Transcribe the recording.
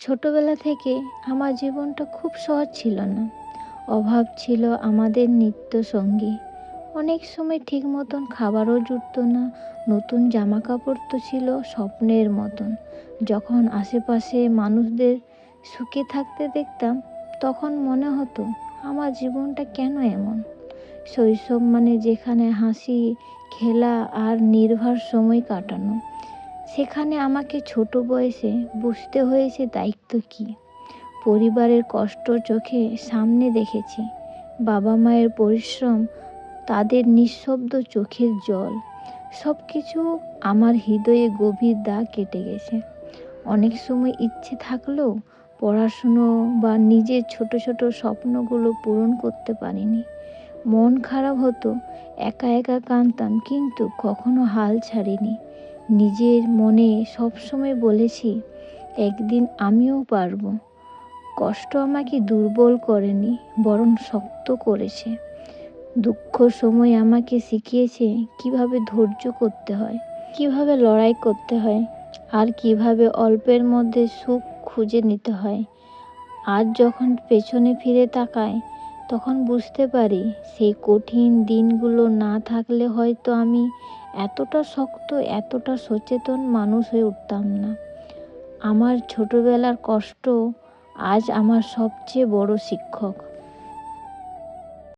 ছোটবেলা থেকে আমার জীবনটা খুব সহজ ছিল না। অভাব ছিল আমাদের নিত্য সঙ্গী। অনেক সময় ঠিক মতন খাবারও জুটতো না। নতুন জামা কাপড় তো ছিল স্বপ্নের মতন। যখন আশেপাশে মানুষদের সুখে থাকতে দেখতাম, তখন মনে হতো আমার জীবনটা কেন এমন। শৈশব মানে যেখানে হাসি, খেলা আর নির্ভর সময় কাটানো, সেখানে আমাকে ছোট বয়সে বুঝতে হয়েছে দায়িত্ব কী। পরিবারের কষ্ট চোখে সামনে দেখেছি, বাবা মায়ের পরিশ্রম, তাদের নিঃশব্দ চোখের জল, সব কিছু আমার হৃদয়ে গভীর দাগ কেটে গেছে। অনেক সময় ইচ্ছে থাকলেও পড়াশুনো বা নিজের ছোট ছোট স্বপ্নগুলো পূরণ করতে পারিনি। মন খারাপ হতো, একা একা কাঁদতাম, কিন্তু কখনো হাল ছাড়িনি। নিজের মনে সবসময় বলেছি, একদিন আমিও পারবো। কষ্ট আমাকে দুর্বল করেনি, বরং শক্ত করেছে। দুঃখ সময় আমাকে শিখিয়েছে কিভাবে ধৈর্য করতে হয়, কিভাবে লড়াই করতে হয়, আর কিভাবে অল্পের মধ্যে সুখ খুঁজে নিতে হয়। আজ যখন পেছনে ফিরে তাকাই, তখন বুঝতে পারি সেই কঠিন দিনগুলো না থাকলে হয়তো আমি এতটা শক্ত, এতটা সচেতন মানুষ হয়ে উঠতাম না। আমার ছোটবেলার কষ্ট আজ আমার সবচেয়ে বড় শিক্ষক।